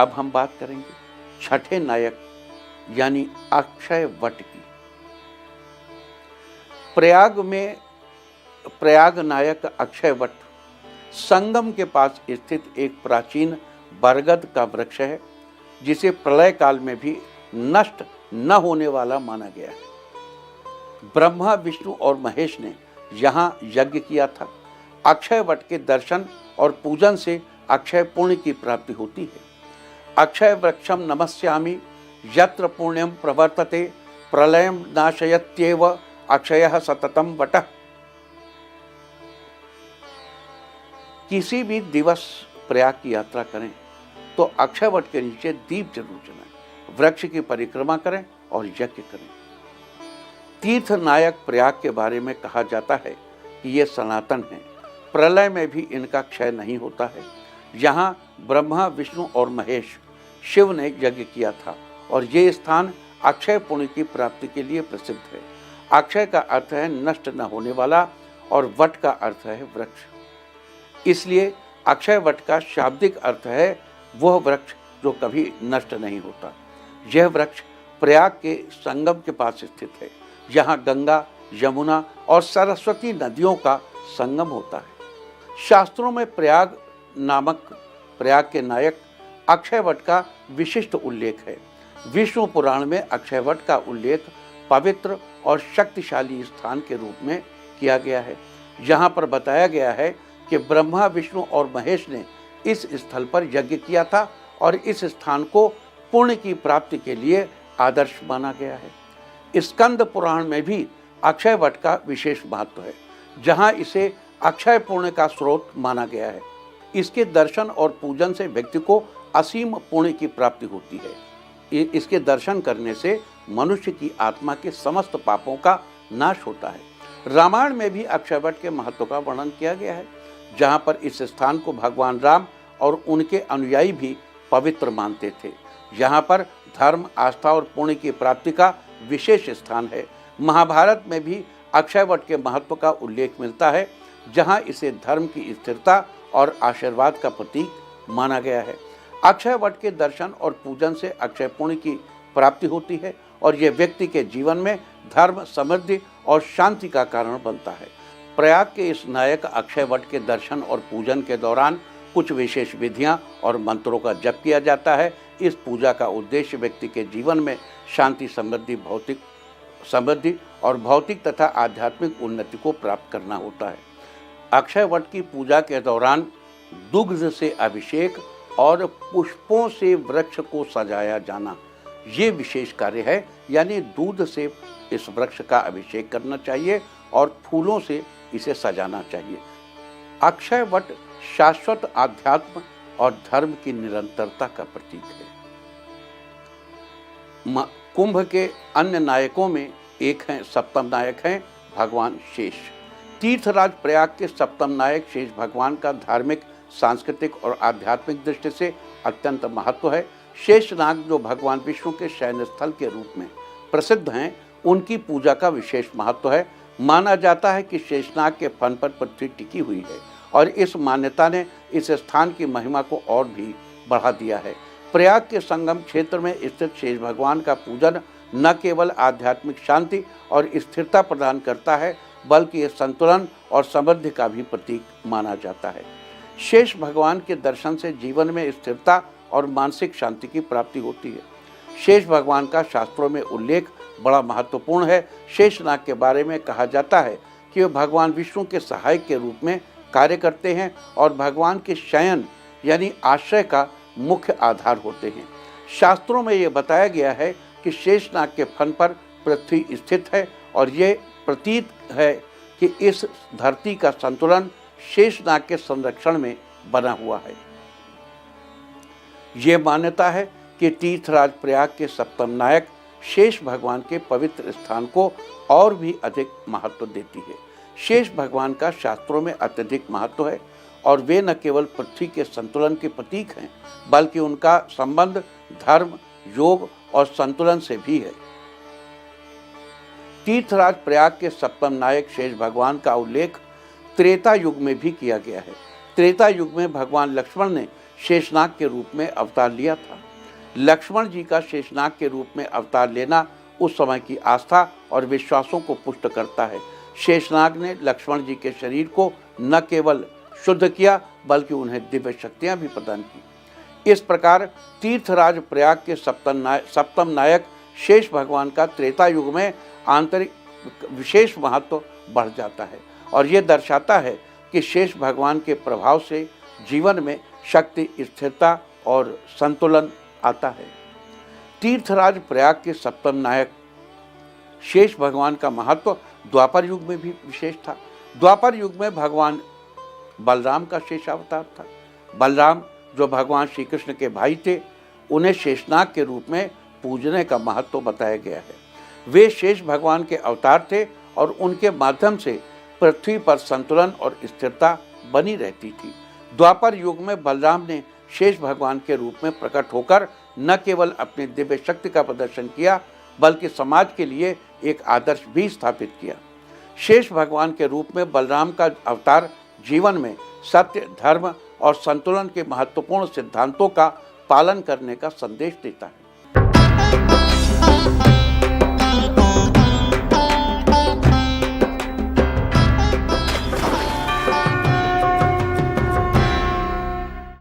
अब हम बात करेंगे छठे नायक यानी अक्षय वट की। प्रयाग नायक अक्षय वट संगम के पास स्थित एक प्राचीन बरगद का वृक्ष है, जिसे प्रलय काल में भी नष्ट न होने वाला माना गया है। ब्रह्मा, विष्णु और महेश ने यहाँ यज्ञ किया था। अक्षय वट के दर्शन और पूजन से अक्षय पुण्य की प्राप्ति होती है। अक्षय वृक्षम नमस्यामि यत्र पुण्यम प्रवर्तते प्रलयम नाशयत्येव अक्षयः सततम वटः। किसी भी दिवस प्रयाग की यात्रा करें तो अक्षय वट के नीचे दीप जरूर जलाएं, वृक्ष की परिक्रमा करें और यज्ञ करें। तीर्थ नायक प्रयाग के बारे में कहा जाता है कि ये सनातन हैं, प्रलय में भी इनका क्षय नहीं होता है। यहाँ ब्रह्मा, विष्णु और महेश शिव ने यज्ञ किया था और ये स्थान अक्षय पुण्य की प्राप्ति के लिए प्रसिद्ध है। अक्षय का अर्थ है नष्ट न होने वाला और वट का अर्थ है वृक्ष, इसलिए अक्षय वट का शाब्दिक अर्थ है वह वृक्ष जो कभी नष्ट नहीं होता। यह वृक्ष प्रयाग के संगम के पास स्थित है। यहाँ गंगा, यमुना और सरस्वती नदियों का संगम होता है। शास्त्रों में प्रयाग के नायक अक्षय वट का विशिष्ट उल्लेख है। विष्णु पुराण में अक्षय वट का उल्लेख पवित्र और शक्तिशाली स्थान के रूप में किया गया है। यहाँ पर बताया गया है कि ब्रह्मा, विष्णु और महेश ने इस स्थल पर यज्ञ किया था और इस स्थान को पुण्य की प्राप्ति के लिए आदर्श माना गया है। स्कंद पुराण में भी अक्षय वट का विशेष महत्व है, जहाँ इसे अक्षय पुण्य का स्रोत माना गया है। इसके दर्शन और पूजन से व्यक्ति को असीम पुण्य की प्राप्ति होती है। इसके दर्शन करने से मनुष्य की आत्मा के समस्त पापों का नाश होता है। रामायण में भी अक्षय वट के महत्व का वर्णन किया गया है, जहाँ पर इस स्थान को भगवान राम और उनके अनुयायी भी पवित्र मानते थे। यहाँ पर धर्म, आस्था और पुण्य की प्राप्ति का विशेष स्थान है। महाभारत में भी अक्षय वट के महत्व का उल्लेख मिलता है, जहाँ इसे धर्म की स्थिरता और आशीर्वाद का प्रतीक माना गया है। अक्षय वट के दर्शन और पूजन से अक्षय पुण्य की प्राप्ति होती है और यह व्यक्ति के जीवन में धर्म, समृद्धि और शांति का कारण बनता है। प्रयाग के इस नायक अक्षय वट के दर्शन और पूजन के दौरान कुछ विशेष विधियां और मंत्रों का जप किया जाता है। इस पूजा का उद्देश्य व्यक्ति के जीवन में शांति, समृद्धि और भौतिक तथा आध्यात्मिक उन्नति को प्राप्त करना होता है। अक्षय वट की पूजा के दौरान दुग्ध से अभिषेक और पुष्पों से वृक्ष को सजाया जाना ये विशेष कार्य है, यानी दूध से इस वृक्ष का अभिषेक करना चाहिए और फूलों से इसे सजाना चाहिए। अक्षय वट शाश्वत आध्यात्म और धर्म की निरंतरता का प्रतीक है। कुंभ के अन्य नायकों में एक हैं सप्तम नायक हैं भगवान शेष। तीर्थराज प्रयाग के सप्तम नायक शेष भगवान का धार्मिक, सांस्कृतिक और आध्यात्मिक दृष्टि से अत्यंत महत्व है। शेषनाग जो भगवान विष्णु के शयन स्थल के रूप में प्रसिद्ध हैं, उनकी पूजा का विशेष महत्व है। माना जाता है कि शेषनाग के फन पर पृथ्वी टिकी हुई है और इस मान्यता ने इस स्थान की महिमा को और भी बढ़ा दिया है। प्रयाग के संगम क्षेत्र में स्थित शेष भगवान का पूजन न केवल आध्यात्मिक शांति और स्थिरता प्रदान करता है, बल्कि यह संतुलन और समृद्धि का भी प्रतीक माना जाता है। शेष भगवान के दर्शन से जीवन में स्थिरता और मानसिक शांति की प्राप्ति होती है। शेष भगवान का शास्त्रों में उल्लेख बड़ा महत्वपूर्ण है। शेषनाग के बारे में कहा जाता है कि वे भगवान विष्णु के सहायक के रूप में कार्य करते हैं और भगवान के शयन यानी आश्रय का मुख्य आधार होते हैं। शास्त्रों में ये बताया गया है कि शेषनाग के फन पर पृथ्वी स्थित है और ये प्रतीत है कि इस धरती का संतुलन शेषनाग के संरक्षण में बना हुआ है। ये मान्यता है कि तीर्थराज प्रयाग के सप्तम नायक शेष भगवान के पवित्र स्थान को और भी अधिक महत्व देती है। शेष भगवान का शास्त्रों में अत्यधिक महत्व है और वे न केवल पृथ्वी के संतुलन के प्रतीक हैं, बल्कि उनका संबंध धर्म, योग और संतुलन से भी है। तीर्थराज प्रयाग के सप्तम नायक शेष भगवान का उल्लेख त्रेता युग में भी किया गया है। त्रेता युग में भगवान लक्ष्मण ने शेषनाग के रूप में अवतार लिया था। लक्ष्मण जी का शेषनाग के रूप में अवतार लेना उस समय की आस्था और विश्वासों को पुष्ट करता है। शेषनाग ने लक्ष्मण जी के शरीर को न केवल शुद्ध किया बल्कि उन्हें दिव्य शक्तियां भी प्रदान की। इस प्रकार तीर्थराज प्रयाग के सप्तम नायक शेष भगवान का त्रेता युग में आंतरिक विशेष महत्व बढ़ जाता है और ये दर्शाता है कि शेष भगवान के प्रभाव से जीवन में शक्ति, स्थिरता और संतुलन आता है। तीर्थराज प्रयाग के सप्तम नायक शेष भगवान का महत्व द्वापर युग में भी विशेष था। द्वापर युग में भगवान बलराम का शेष अवतार था। बलराम जो भगवान श्री कृष्ण के भाई थे, उन्हें शेषनाग के रूप में पूजने का महत्व बताया गया है। वे शेष भगवान के अवतार थे और उनके माध्यम से पृथ्वी पर संतुलन और स्थिरता बनी रहती थी। द्वापर युग में बलराम ने शेष भगवान के रूप में प्रकट होकर न केवल अपनी दिव्य शक्ति का प्रदर्शन किया बल्कि समाज के लिए एक आदर्श भी स्थापित किया। शेष भगवान के रूप में बलराम का अवतार जीवन में सत्य, धर्म और संतुलन के महत्वपूर्ण सिद्धांतों का पालन करने का संदेश देता है।